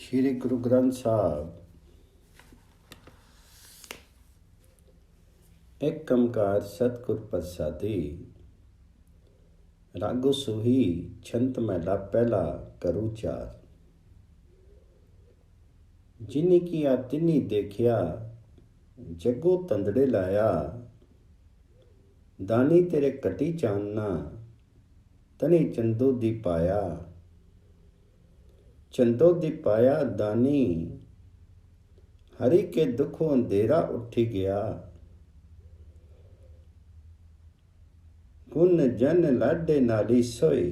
श्री गुरु ग्रंथ साहब एक कमकार सतगुर प्रसादी। रागो सुही छंत मैला पहला करू चार। जिनी किया तिनी देखिया जगो तंदड़े लाया। दानी तेरे कटी चानना तनी चंदो दी पाया। चंदो दी पाया दानी हरि के दुखों अंधेरा उठी गया। गुन जन लाडे नाली सोई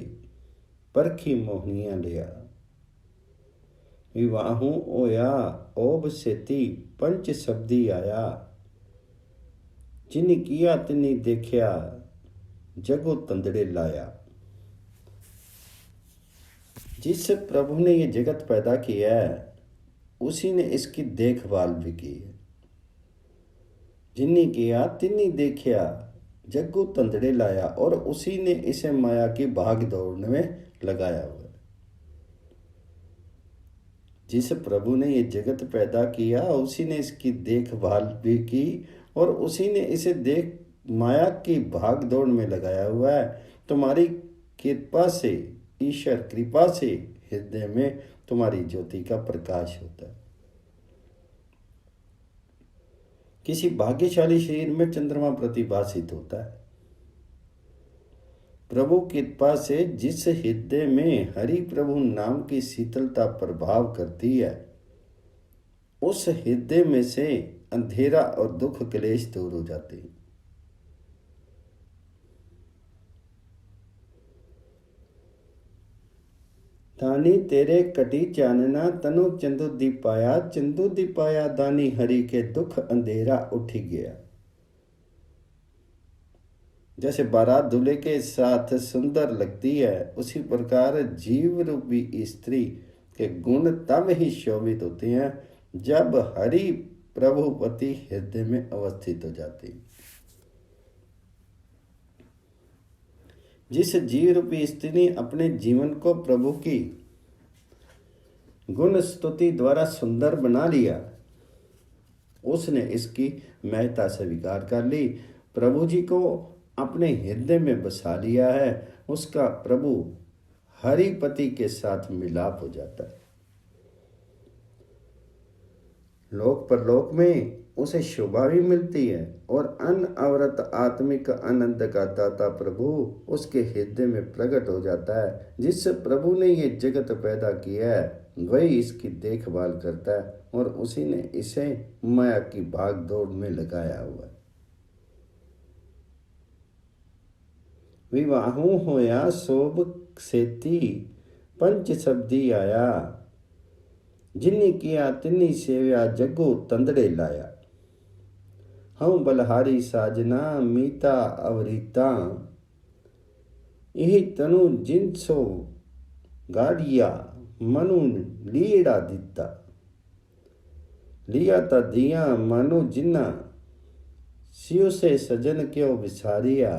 परखी मोहनिया लिया। विवाहू होया ओब सेती पंच शब्दी आया। जिनी किया तिनी देखिया जगो तंदड़े लाया। जिस प्रभु ने ये जगत पैदा किया है उसी ने इसकी देखभाल भी की है। जिन्नी किया तिन्नी देखिया जग्गू तंदड़े लाया, और उसी ने इसे माया की भाग दौड़ में लगाया हुआ है। जिस प्रभु ने ये जगत पैदा किया उसी ने इसकी देखभाल भी की, और उसी ने इसे माया की भाग दौड़ में लगाया हुआ है। तुम्हारी कृपा से, ईश्वर कृपा से हृदय में तुम्हारी ज्योति का प्रकाश होता है। किसी भाग्यशाली शरीर में चंद्रमा प्रतिभासित होता है। प्रभु कृपा से जिस हृदय में हरि प्रभु नाम की शीतलता प्रभाव करती है, उस हृदय में से अंधेरा और दुख क्लेश दूर हो जाते हैं। दानी तेरे कटी चानना तनु चंदू दी पाया। चंदू दी पाया दानी हरि के दुख अंधेरा उठी गया। जैसे बारात दूल्हे के साथ सुंदर लगती है, उसी प्रकार जीव रूपी स्त्री के गुण तब ही शोभित होते हैं जब हरि प्रभुपति हृदय में अवस्थित हो जाती। जिस जीव रूपी स्त्री ने अपने जीवन को प्रभु की गुण स्तुति द्वारा सुंदर बना लिया, उसने इसकी महत्ता स्वीकार कर ली। प्रभु जी को अपने हृदय में बसा लिया है, उसका प्रभु हरिपति के साथ मिलाप हो जाता है। लोक परलोक में उसे शोभा भी मिलती है, और अनवरत आत्मिक आनंद का दाता प्रभु उसके हृदय में प्रकट हो जाता है। जिस प्रभु ने ये जगत पैदा किया है वही इसकी देखभाल करता है, और उसी ने इसे माया की भाग दौड़ में लगाया हुआ है। विवाहू होया सोब सेती पंच शब्दी आया। जिन्नी किया तिन्नी सेव्या जग्गू तंदड़े लाया। हम बलहारी साजना मीता अवरीता। यही तनु जिनसो गाड़िया मनु लीड़ा दिता। लिया ता दिया मनु जिन्ना सियो से सजन क्यों विसारिया।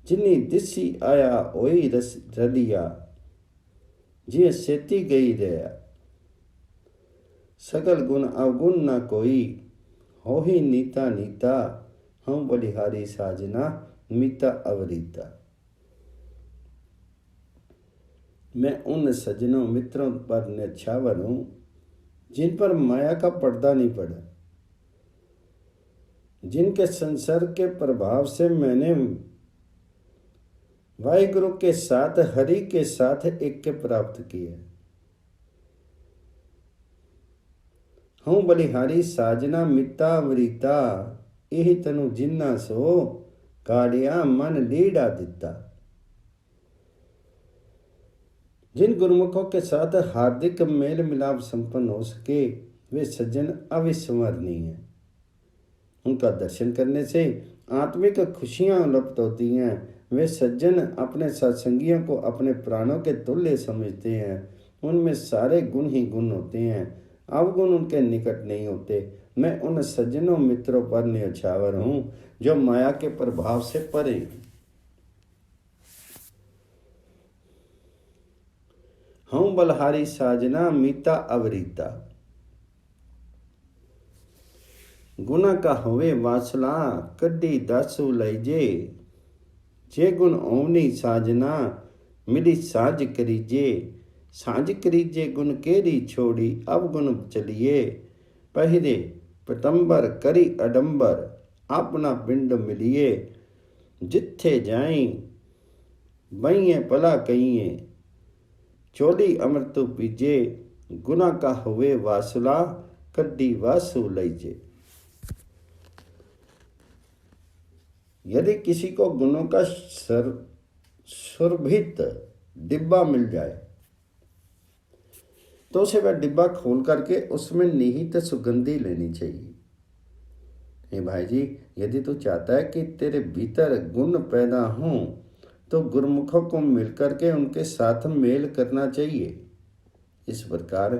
जिन्नी दिसी आया ओई रलिया। जिये सेती गई रहा। सगल गुण अवगुण न कोई हो ही नीता नीता। हम बलिहारी साजना मीता अवरीता। मैं उन सज्जनों मित्रों पर न्यौछावर हूं जिन पर माया का पर्दा नहीं पड़ा, जिनके संसर्ग के प्रभाव से मैंने वाहिगुरु के साथ, हरि के साथ ऐक्य प्राप्त किया। हूँ बलिहारी साजना मिता अवरीता। यही तनु जिन्ना सो काड़िया मन लीड़ा दिता। जिन गुरुमुखों के साथ हार्दिक मेल मिलाप संपन्न हो सके वे सज्जन अविस्मरणीय हैं। उनका दर्शन करने से आत्मिक खुशियां लुप्त होती हैं। वे सज्जन अपने सत्संगियों को अपने प्राणों के तुल्य समझते हैं। उनमें सारे गुण ही गुण होते हैं, अवगुण उनके निकट नहीं होते। मैं उन सज्जनों मित्रों पर न्यौछावर हूँ जो माया के प्रभाव से परे। हूँ बलहारी साजना मीता अवरीता। गुना का होवे वासला कड्डी दासू लईजे। जे गुण ओवनी साजना मिली साज करीजे। साज करीजे गुण केरी छोड़ी अब गुण चलिए। पहिरे पटंबर करी अडंबर अपना पिंड मिलिए। जिथे जाई बइए भला कहिए। चोली अमृत पीजे गुना का हुए वासुला कड्डी वासु लईजे। यदि किसी को गुणों का सुरभित डिब्बा मिल जाए तो उसे वह डिब्बा खोल करके उसमें निहित सुगंधी लेनी चाहिए। हे भाई जी, यदि तू चाहता है कि तेरे भीतर गुण पैदा हों तो गुरुमुखों को मिलकर के उनके साथ मेल करना चाहिए। इस प्रकार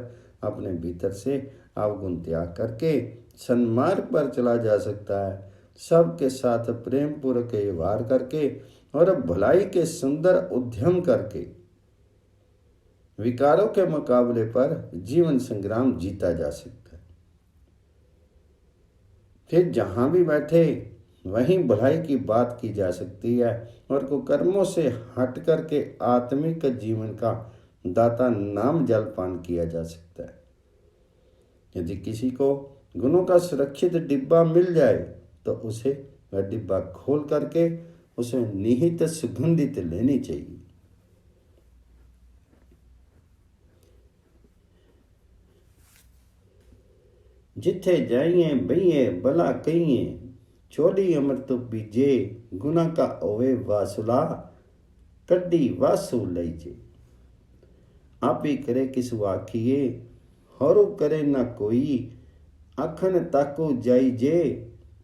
अपने भीतर से अवगुण त्याग करके सन्मार्ग पर चला जा सकता है। सबके साथ प्रेम पूर्वक व्यवहार करके और भलाई के सुंदर उद्यम करके विकारों के मुकाबले पर जीवन संग्राम जीता जा सकता है। फिर जहां भी बैठे वहीं भलाई की बात की जा सकती है और कुकर्मों से हट करके आत्मिक जीवन का दाता नाम जलपान किया जा सकता है। यदि किसी को गुणों का सुरक्षित डिब्बा मिल जाए तो उसे वह डिब्बा खोल करके उसे निहित सुगंधित लेनी चाहिए। जिथे जाइए बइए भला कहिए। चोली अमृत बीजे गुना का ओवे वासुला कड्डी वासु लईजे। आप ही करे किसु आखिए होरु करे न कोई। आखन ताकू जाई जे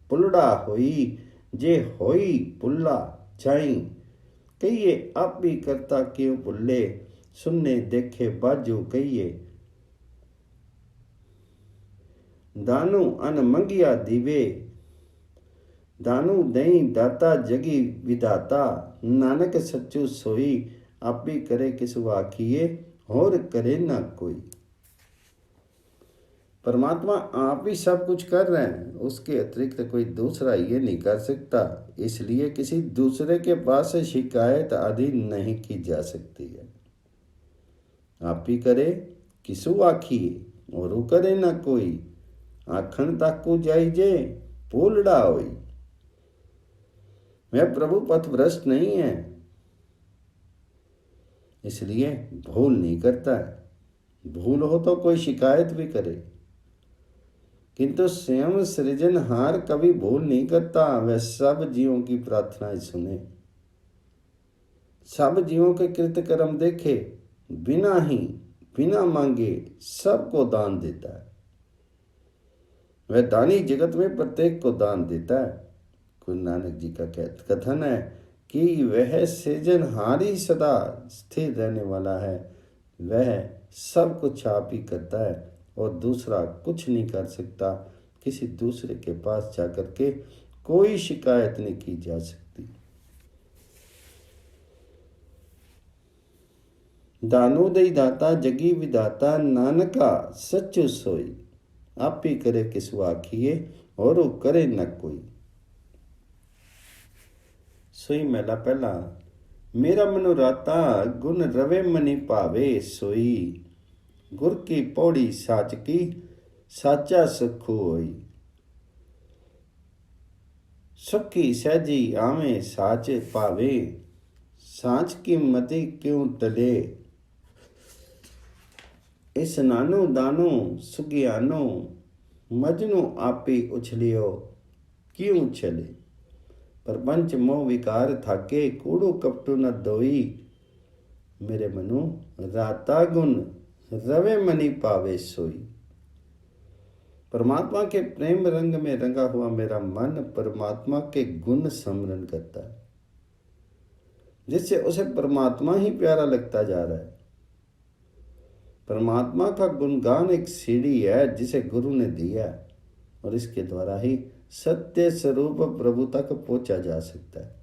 पुलड़ा होई। जे होई पुल्ला जाई कहिए आप भी करता क्यों पुल्ले। सुनने देखे बाजू कहिए। दानु अन मंगिया दीवे दानु दई दाता जगी विदाता। नानक सच्चू सोई आप भी करे किसु आखिए और करे ना कोई। परमात्मा आप ही सब कुछ कर रहे हैं, उसके अतिरिक्त कोई दूसरा ये नहीं कर सकता। इसलिए किसी दूसरे के पास शिकायत आदि नहीं की जा सकती है। आप ही करे किसु आखिए और करे ना कोई। आखन ताकू जाई जे पोलड़ा होई। वह प्रभु पथभ्रष्ट नहीं है, इसलिए भूल नहीं करता है। भूल हो तो कोई शिकायत भी करे, किंतु स्वयं सृजनहार कभी भूल नहीं करता। वह सब जीवों की प्रार्थनाएं सुने, सब जीवों के कृत कर्म देखे, बिना मांगे सबको दान देता है। वह दानी जगत में प्रत्येक को दान देता है। गुरु नानक जी का कथन है कि वह सृजनहार ही सदा स्थिर रहने वाला है। वह सब कुछ आप ही करता है और दूसरा कुछ नहीं कर सकता। किसी दूसरे के पास जाकर के कोई शिकायत नहीं की जा सकती। दानो दई दाता जगी विदाता नानका सच्चु सोई। आप ही करे किसु आखिए और वो करे न कोई। सोई मेला पहला मेरा मनोराता गुण रवे मनी पावे सोई। गुर की पौड़ी साच की साचा सुख होई। सुखी सहजी आवे साच पावे। साच की मति क्यों टले। इस नानो दानो सुगियानो मजनू आपी उछलियो क्यों चले। प्रपंच मोह विकार थाके कूड़ू कपटू न दोई। मेरे मनु राता गुण रवे मनी पावे सोई। परमात्मा के प्रेम रंग में रंगा हुआ मेरा मन परमात्मा के गुण स्मरण करता है, जिससे उसे परमात्मा ही प्यारा लगता जा रहा है। परमात्मा का गुणगान एक सीढ़ी है जिसे गुरु ने दिया और इसके द्वारा ही सत्य स्वरूप प्रभु तक पहुंचा जा सकता है।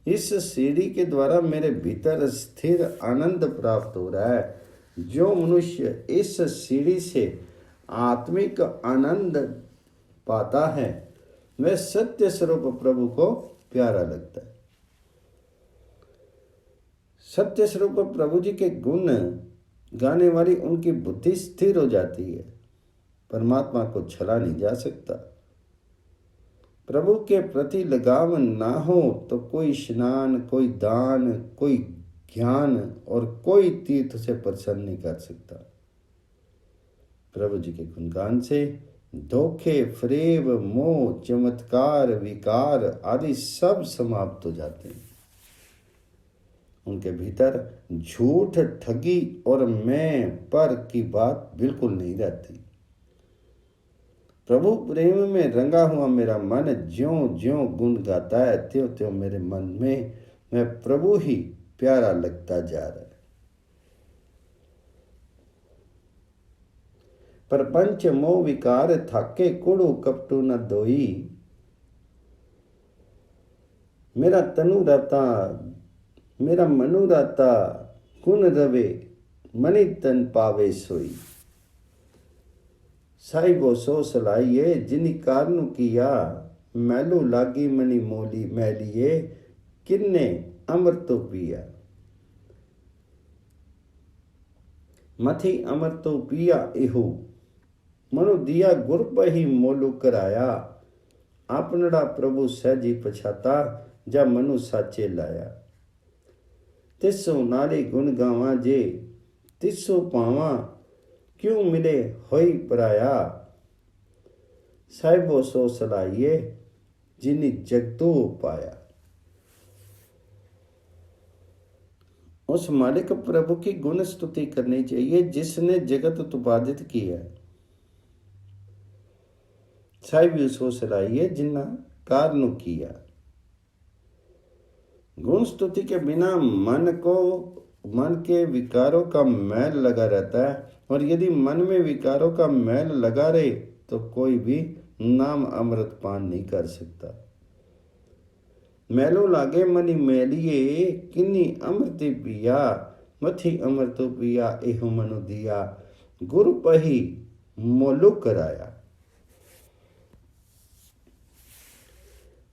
इस सीढ़ी के द्वारा मेरे भीतर स्थिर आनंद प्राप्त हो रहा है। जो मनुष्य इस सीढ़ी से आत्मिक आनंद पाता है वह सत्य स्वरूप प्रभु को प्यारा लगता है। सत्य स्वरूप प्रभु जी के गुण गाने वाली उनकी बुद्धि स्थिर हो जाती है। परमात्मा को छला नहीं जा सकता। प्रभु के प्रति लगाव ना हो तो कोई स्नान, कोई दान, कोई ज्ञान और कोई तीर्थ से प्रसन्न नहीं कर सकता। प्रभु जी के गुणगान से धोखे, फरेब, मोह, चमत्कार, विकार आदि सब समाप्त हो जाते हैं। उनके भीतर झूठ, ठगी और मैं पर की बात बिल्कुल नहीं रहती। प्रभु प्रेम में रंगा हुआ मेरा मन ज्यों ज्यों गुण गाता है, त्यों त्यों मेरे मन में मैं प्रभु ही प्यारा लगता जा रहा है। परपंच मोह विकार थाके कुड़ू कपटू न दोई। मेरा तनु रहता, मेरा मनु रहता, कुन रवे मणि तन पावे सोई। साहिबो सो सलाइए जिनी कारनु किया, मैलू लागी मणि मोली मैलिए, किन्ने अमृत तो पिया। मथी अमृत तो पिया इहू, मनु दिया गुर पही मोलू कराया। आपनड़ा प्रभु सहजी पछाता, जा मनु साचे लाया। तिसो नारी गुण गावा जे, तिसो पावा क्यों मिले होई पराया। साहिबो सो सलाइए जिनी जगतू पाया। उस मालिक प्रभु की गुण स्तुति करनी चाहिए जिसने जगत उत्पादित किया। साहिब सो सलाइए जिन्ना कारण किया। गुण स्तुति के बिना मन के विकारों का मैल लगा रहता है, और यदि मन में विकारों का मैल लगा रहे तो कोई भी नाम अमृत पान नहीं कर सकता। मैलो लागे मनी मैलिए, किन्नी अमृति पिया। मथी अमृत पिया एहु मनु दिया, गुरु पही मोलू कराया।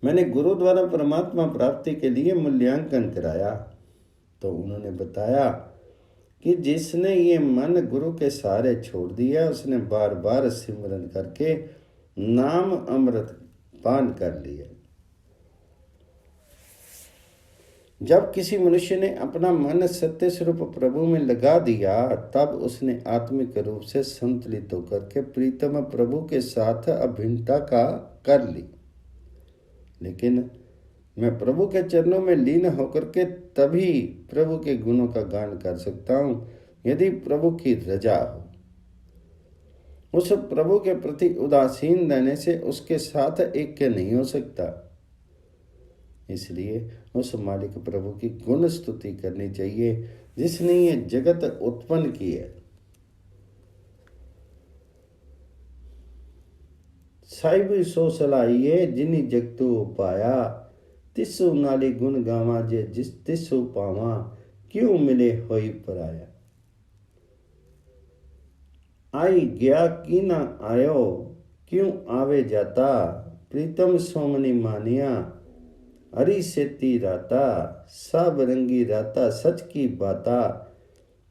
मैंने गुरु द्वारा परमात्मा प्राप्ति के लिए मूल्यांकन कराया तो उन्होंने बताया कि जिसने ये मन गुरु के सहारे छोड़ दिया उसने बार बार सिमरन करके नाम अमृत पान कर लिया। जब किसी मनुष्य ने अपना मन सत्य स्वरूप प्रभु में लगा दिया तब उसने आत्मिक रूप से संतुलित होकर के प्रीतम प्रभु के साथ अभिन्नता का कर ली। लेकिन मैं प्रभु के चरणों में लीन होकर के तभी प्रभु के गुणों का गान कर सकता हूँ यदि प्रभु की रजा हो। उस प्रभु के प्रति उदासीन रहने से उसके साथ ऐक्य नहीं हो सकता। इसलिए उस मालिक प्रभु की गुण स्तुति करनी चाहिए जिसने ये जगत उत्पन्न की है। साहिब सो सलाइए जिनी जगतु पाया, तिसु नाली गुण गावा जे जिस तिसु पावा, क्यों मिले होई पराया। आई गया की ना आयो, क्यों आवे जाता, प्रीतम सोमनी मानिया, हरी सेती राता, सब रंगी राता सच की बाता,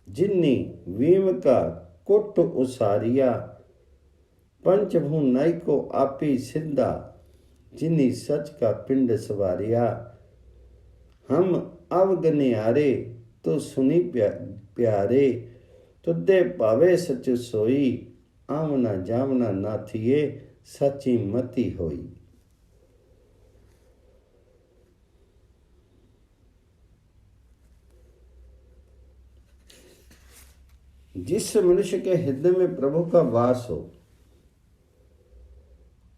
जिन्नी वीम का कुट उसारिया, पंचभू नाई को आपी सिद्धा, जिन्नी सच का पिंड सवारिया। हम अवगनियारे तो सुनी प्यारे, तुदे पावे सच सोई, आमना जामना नाथिए सची मती होई। जिस मनुष्य के हृदय में प्रभु का वास हो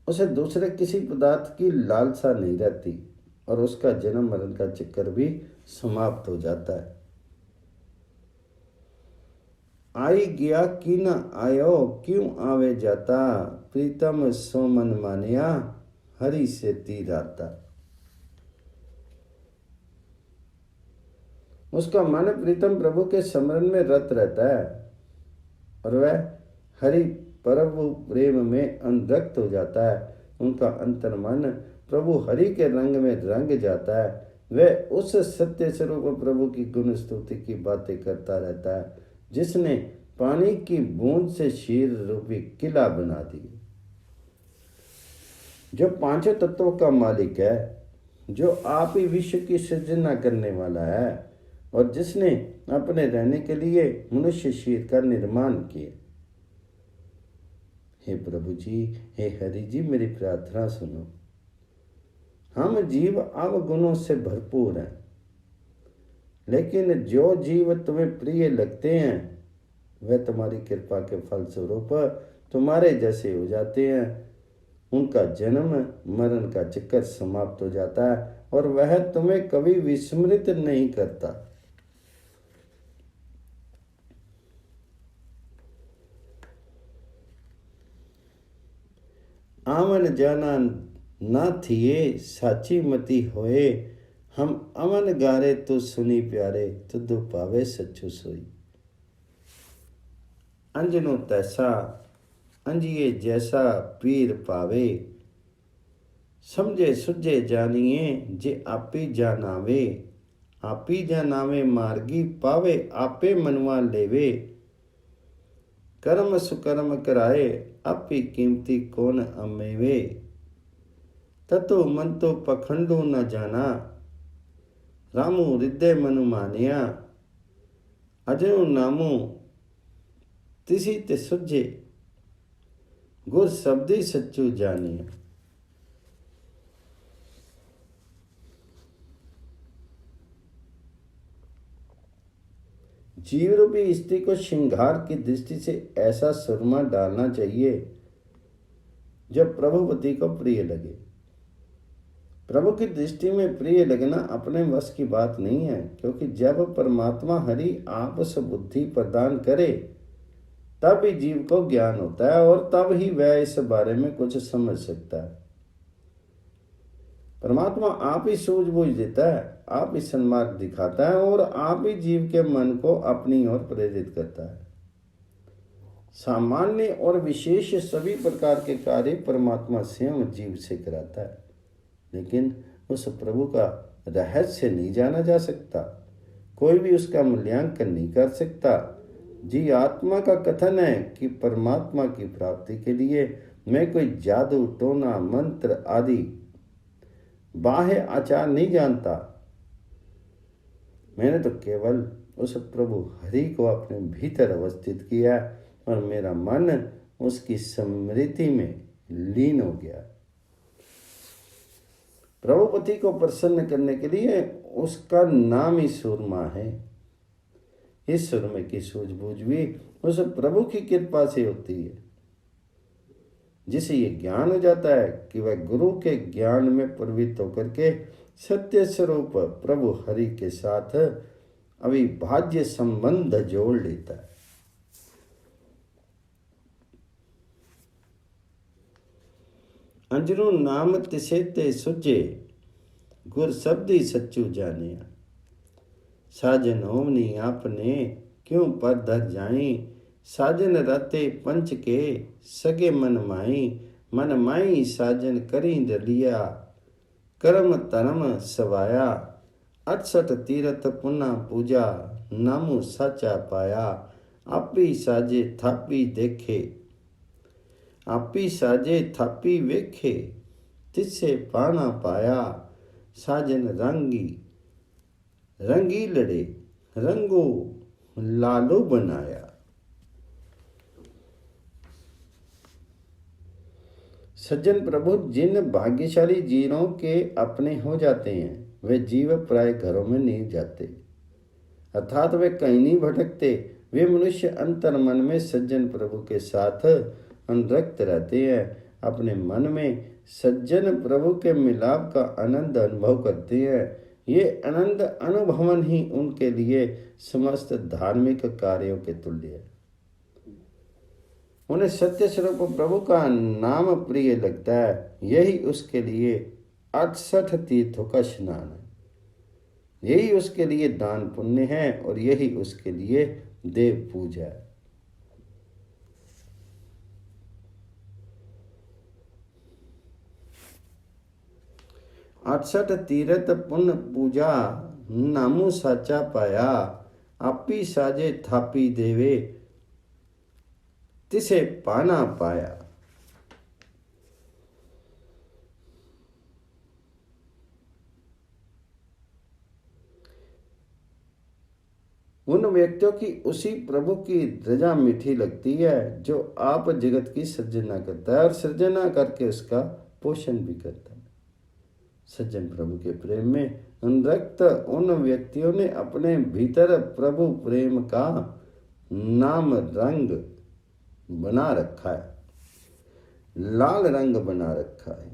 उसे दूसरे किसी पदार्थ की लालसा नहीं रहती और उसका जन्म मरण का चक्कर भी समाप्त हो जाता है। आई गया की न आयो, क्यों आवे जाता, प्रीतम सोमन मानिया, हरि से तीराता। उसका मन प्रीतम प्रभु के स्मरण में रत रहता है और वह हरि प्रभु प्रेम में अनुरक्त हो जाता है। उनका अंतर मन प्रभु हरि के रंग में रंग जाता है। वह उस सत्य स्वरूप प्रभु की गुण स्तुति की बातें करता रहता है जिसने पानी की बूंद से शीर रूपी किला बना दी, जो पांचों तत्वों का मालिक है, जो आप ही विश्व की सृजना करने वाला है और जिसने अपने रहने के लिए मनुष्य शरीर का निर्माण किया। हे प्रभु जी, हे हरि जी, मेरी प्रार्थना सुनो। हम जीव अवगुणों से भरपूर हैं, लेकिन जो जीव तुम्हें प्रिय लगते हैं वह तुम्हारी कृपा के फलस्वरूप तुम्हारे जैसे हो जाते हैं। उनका जन्म मरण का चक्कर समाप्त हो जाता है और वह तुम्हें कभी विस्मृत नहीं करता। आवन जाना ना थिए साची मती होए, हम अमन गारे तो सुनी प्यारे, तुदु पावे सच्चो सोई। अंजनो तैसा अंजिए जैसा पीर पावे, समझे सुझे जानिए जे आपी जानावे। आपी जानावे मार्गी पावे, आपे मनवा लेवे। कर्म सुकर्म कराए, आपी कीमती कौन अमेवे। ततो मन तो पखंडू न जाना, रामू हृदय मनु मानिया। अजनु नामू तिसी ते सुझे, गुर शब्दी सच्चू जानिया। जीव रूपी स्त्री को श्रृंगार की दृष्टि से ऐसा सुरमा डालना चाहिए जो प्रभुपति को प्रिय लगे। प्रभु की दृष्टि में प्रिय लगना अपने वश की बात नहीं है, क्योंकि जब परमात्मा हरि आपस बुद्धि प्रदान करे तब ही जीव को ज्ञान होता है और तब ही वह इस बारे में कुछ समझ सकता है। परमात्मा आप ही सूझबूझ देता है, आप ही सन्मार्ग दिखाता है और आप ही जीव के मन को अपनी ओर प्रेरित करता है। सामान्य और विशेष सभी प्रकार के कार्य परमात्मा स्वयं जीव से कराता है, लेकिन उस प्रभु का रहस्य नहीं जाना जा सकता। कोई भी उसका मूल्यांकन नहीं कर सकता। जी आत्मा का कथन है कि परमात्मा की प्राप्ति के लिए मैं कोई जादू टोना मंत्र आदि बाह्य आचार नहीं जानता। मैंने तो केवल उस प्रभु हरि को अपने भीतर अवस्थित किया और मेरा मन उसकी स्मृति में लीन हो गया। प्रभुपति को प्रसन्न करने के लिए उसका नाम ही सुरमा है। इस सुरमे की सूझबूझ भी उस प्रभु की कृपा से होती है, जिसे ये ज्ञान हो जाता है कि वह गुरु के ज्ञान में प्रवृत्त होकर के सत्य स्वरूप प्रभु हरि के साथ अविभाज्य संबंध जोड़ लेता है। अंजरू नाम तिसे ते सुझे, गुर शब्दी सच्चू जानिया। साजन होमनी आपने क्यों पर धर जाई, साजन राते पंच के सगे मन माई साजन करी दलिया। कर्म धर्म सवाया, 68 तीरथ पुना पूजा, नामू साचा पाया। आपी साजे थापी देखे, आपी साजे थापी वेखे, तिसे पाना पाया। साजन रंगी लड़े, रंगो लालो बनाया। सज्जन प्रभु जिन भाग्यशाली जीवों के अपने हो जाते हैं वे जीव प्राय घरों में नहीं जाते, अर्थात वे कहीं नहीं भटकते। वे मनुष्य अंतर मन में सज्जन प्रभु के साथ अनुरक्त रहते हैं, अपने मन में सज्जन प्रभु के मिलाप का आनंद अनुभव करते हैं। ये आनंद अनुभवन ही उनके लिए समस्त धार्मिक कार्यों के तुल्य है। उन्हें सत्य स्वरूप प्रभु का नाम प्रिय लगता है, यही उसके लिए 68 तीर्थों का स्नान है। यही उसके लिए दान पुण्य है और यही उसके लिए देव पूजा है। अठसठ तीरथ पुण्य पूजा नामू साचा पाया, आपी साजे थापी देवे तिसे पाना पाया। उन व्यक्तियों की उसी प्रभु की रजा मीठी लगती है जो आप जगत की सृजना करता है और सृजना करके उसका पोषण भी करता है। सज्जन प्रभु के प्रेम में अनुरक्त उन व्यक्तियों ने अपने भीतर प्रभु प्रेम का नाम रंग बना रखा है, लाल रंग बना रखा है।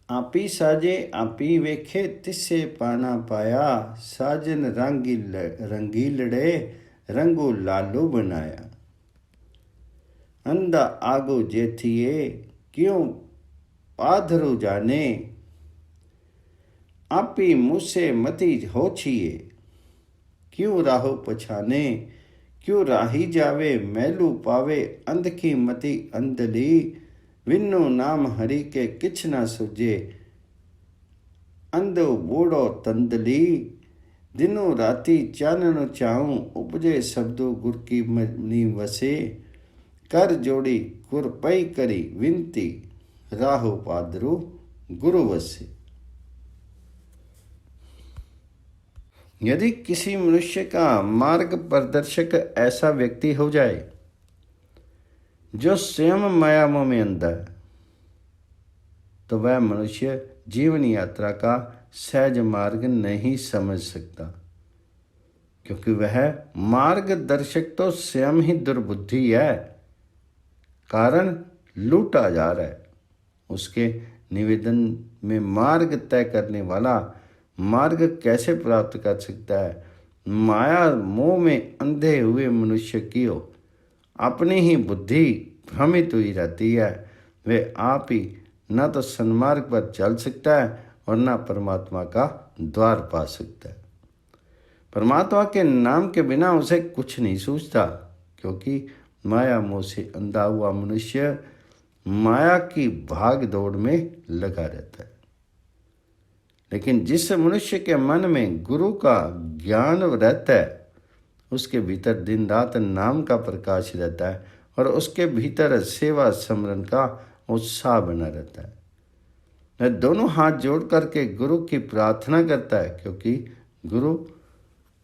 आपी साजे आपी वेखे तिसे पाना पाया, साजन रंगीलड़े रंगो लालो बनाया। अंधा आगो जेथिए क्यों पाधरो जाने, आपी मुझसे मती होछिए क्यों राहो पछाने। क्यों राही जावे मैलू पावे, अंध की मति अंधली विन्नो नाम हरि के किछ ना सुझे। अंधो बूढ़ो तंदली दिनों राती चानन चाहूं, उपजे शब्दों गुर की मनी वसे। कर जोड़ी गुर पई करी विनती, राहो पादरू गुरु वसे। यदि किसी मनुष्य का मार्ग प्रदर्शक ऐसा व्यक्ति हो जाए जो स्वयं मायामों में अंधा है, तो वह मनुष्य जीवन यात्रा का सहज मार्ग नहीं समझ सकता, क्योंकि वह मार्गदर्शक तो स्वयं ही दुर्बुद्धि है। कारण लूटा जा रहा है। उसके निवेदन में मार्ग तय करने वाला मार्ग कैसे प्राप्त कर सकता है। माया मोह में अंधे हुए मनुष्य की हो अपनी ही बुद्धि भ्रमित हुई रहती है। वे आप ही न तो सन्मार्ग पर चल सकता है और न परमात्मा का द्वार पा सकता है। परमात्मा के नाम के बिना उसे कुछ नहीं सूझता, क्योंकि माया मोह से अंधा हुआ मनुष्य माया की भाग दौड़ में लगा रहता है। लेकिन जिस मनुष्य के मन में गुरु का ज्ञान रहता है, उसके भीतर दिन रात नाम का प्रकाश रहता है और उसके भीतर सेवा समरण का उत्साह बना रहता है। वह दोनों हाथ जोड़ करके गुरु की प्रार्थना करता है, क्योंकि गुरु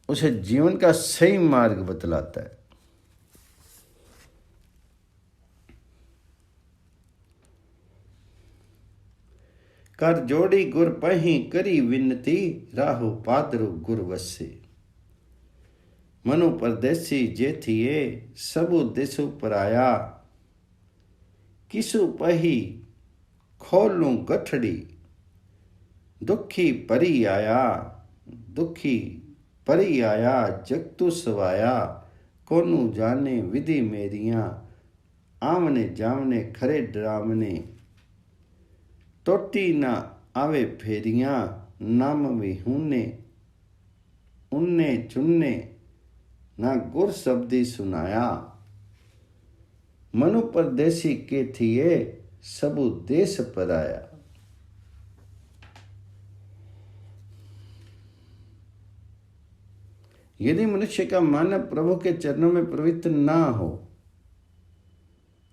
उसे जीवन का सही मार्ग बतलाता है। कर जोड़ी गुर पही करी विनती, राहु पादरु गुर वसे। मनु परदेसी जेथिए सबु दिसु पराया, किसु पही खोलूं गठड़ी दुखी परी आया। दुखी परी आया जगतु सवाया, कोनु जाने विधि मेरियां। आमने जामने खरे डरामने, टोटी ना आवे फेरियां। नाम विहूने उन्ने चुन्ने, ना गुर शब्दी सुनाया। मनु परदेसी के थिए सबु देश पराया। यदि मनुष्य का मन प्रभु के चरणों में प्रवृत्त ना हो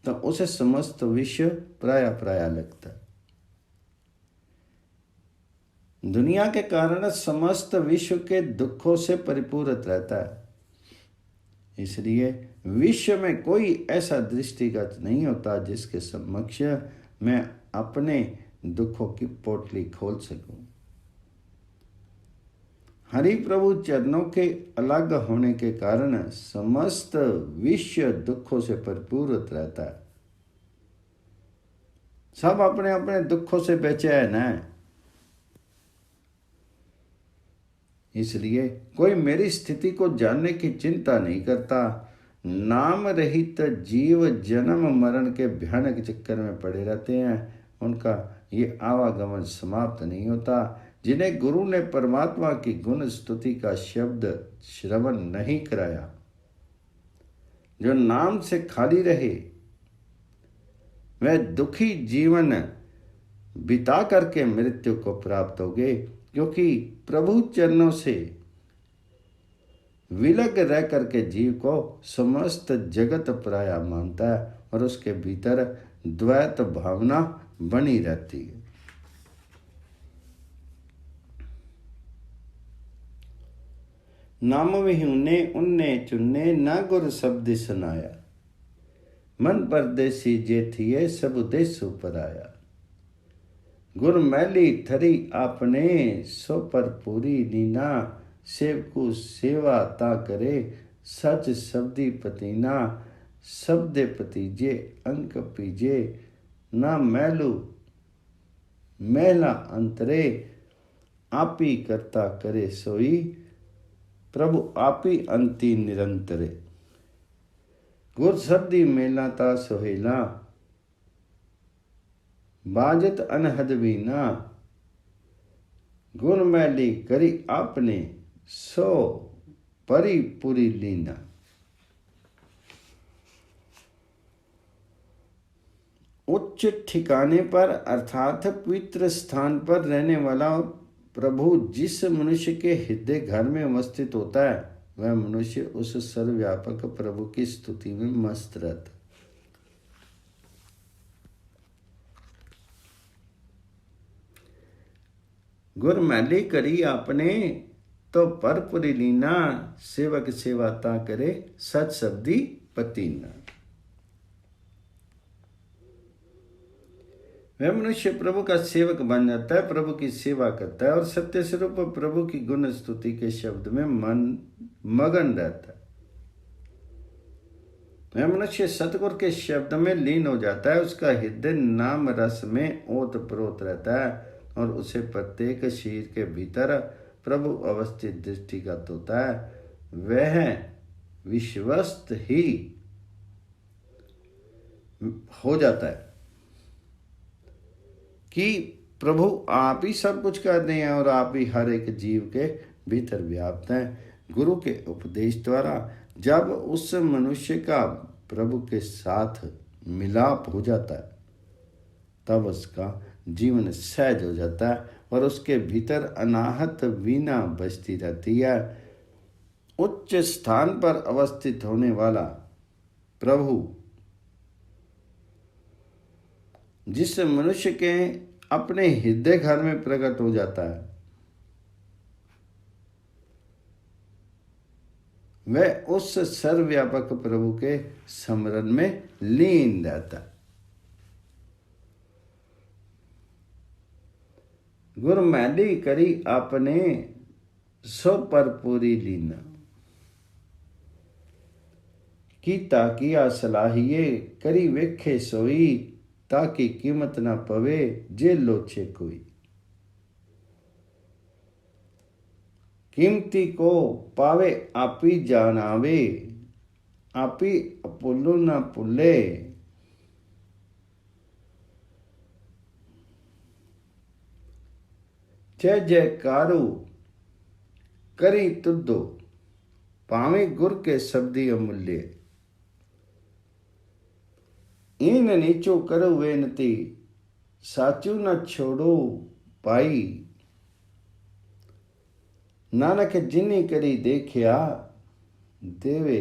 तो उसे समस्त विश्व पराया पराया लगता है। दुनिया के कारण समस्त विश्व के दुखों से परिपूर्ण रहता है। इसलिए विश्व में कोई ऐसा दृष्टिगत नहीं होता जिसके समक्ष मैं अपने दुखों की पोटली खोल सकूं। हरि प्रभु चरणों के अलग होने के कारण समस्त विश्व दुखों से परिपूर्ण रहता है। सब अपने अपने दुखों से बेचैन है। इसलिए कोई मेरी स्थिति को जानने की चिंता नहीं करता, नाम रहित जीव जन्म मरण के भयानक चक्कर में पड़े रहते हैं। उनका ये आवागमन समाप्त नहीं होता। जिन्हें गुरु ने परमात्मा की गुण स्तुति का शब्द श्रवण नहीं कराया, जो नाम से खाली रहे, वह दुखी जीवन बिता करके मृत्यु को प्राप्त होगे, क्योंकि प्रभु चरणों से विलग रह करके जीव को समस्त जगत पराया मानता है और उसके भीतर द्वैत भावना बनी रहती है। नाम विहूने उन्ने चुन्ने न गुर शब्द सुनाया, मन परदेसी जे थिए सब देसु पर आया। गुर मैली थरी आपने सो पर पूरी नीना, सेवकु सेवा ता करे सच शब्दी पतीना। शब्दे पतीजे अंक पीजे ना मैलू मैला अंतरे, आपी करता करे सोई प्रभु आपी अंति निरंतरे। गुर शब्दी मेला ता सोहेला, बाजत अनहद बीना। गुण मैली करी आपने सो परी पूरी लीना। उच्च ठिकाने पर अर्थात पवित्र स्थान पर रहने वाला प्रभु जिस मनुष्य के हृदय घर में अवस्थित होता है, वह मनुष्य उस सर्वव्यापक प्रभु की स्तुति में मस्त रहता है। गुर मैली करी आपने तो परपुरी लीना, सेवक सेवा ता करे सच शब्दी पतीना। वह मनुष्य प्रभु का सेवक बन जाता है, प्रभु की सेवा करता है और सत्य स्वरूप प्रभु की गुण स्तुति के शब्द में मन मगन रहता है। वह मनुष्य सतगुरु के शब्द में लीन हो जाता है। उसका हृदय नाम रस में ओत प्रोत रहता है और उसे प्रत्येक शरीर के भीतर प्रभु अवस्थित दृष्टिगत होता है। वह विश्वस्त ही हो जाता है कि प्रभु आप ही सब कुछ करते हैं और आप ही हर एक जीव के भीतर व्याप्त हैं। गुरु के उपदेश द्वारा जब उस मनुष्य का प्रभु के साथ मिलाप हो जाता है, तब उसका जीवन सहज हो जाता है और उसके भीतर अनाहत वीणा बजती रहती है। उच्च स्थान पर अवस्थित होने वाला प्रभु जिस मनुष्य के अपने हृदय घर में प्रकट हो जाता है, वह उस सर्वव्यापक प्रभु के स्मरण में लीन रहता है। गुर मैली करी आपने सो पर पूरी लीना, कीता किया सलाहिए करी वेखे सोई, ताकि कीमत ना पवे जे लोचे कोई। कीमती को पावे आपी जानावे, आपी अपुल्लू ना पुल्ले। जय जयकारू करी तुद्धो, पावे गुर के शब्दी अमूल्य। इन नीचो करो वेनती, साचू न छोड़ो पाई। नानक जिनी करी देखिया, देवे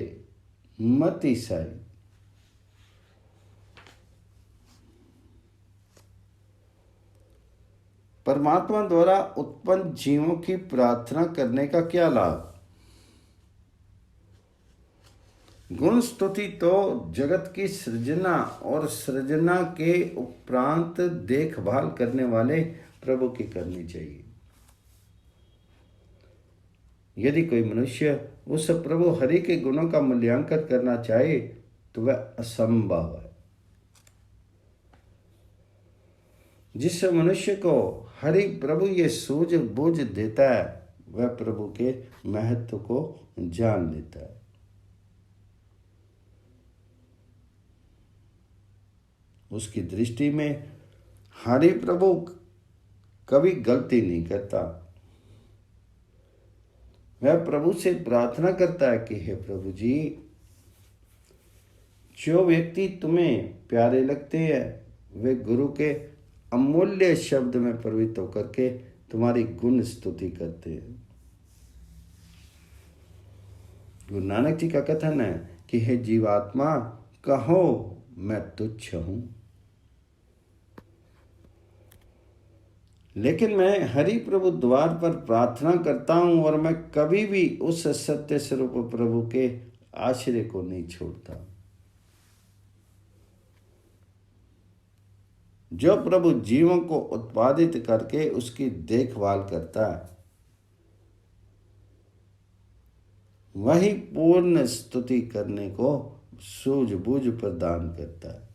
मती साई। परमात्मा द्वारा उत्पन्न जीवों की प्रार्थना करने का क्या लाभ? गुण स्तुति तो जगत की सृजना और सृजना के उपरांत देखभाल करने वाले प्रभु की करनी चाहिए। यदि कोई मनुष्य उस प्रभु हरि के गुणों का मूल्यांकन करना चाहे तो वह असंभव है। जिस मनुष्य को हरि प्रभु ये सूझबूझ देता है, वह प्रभु के महत्व को जान लेता है। उसकी दृष्टि में हरि प्रभु कभी गलती नहीं करता। वह प्रभु से प्रार्थना करता है कि हे प्रभु जी, जो व्यक्ति तुम्हें प्यारे लगते हैं वे गुरु के अमूल्य शब्द में प्रवृत्त होकर के तुम्हारी गुण स्तुति करते हैं। गुरु नानक जी का कथन है कि हे जीवात्मा, कहो मैं तुच्छ हूं, लेकिन मैं हरि प्रभु द्वार पर प्रार्थना करता हूं और मैं कभी भी उस सत्य स्वरूप प्रभु के आश्रय को नहीं छोड़ता। जो प्रभु जीवों को उत्पादित करके उसकी देखभाल करता है, वही पूर्ण स्तुति करने को सूझबूझ प्रदान करता है।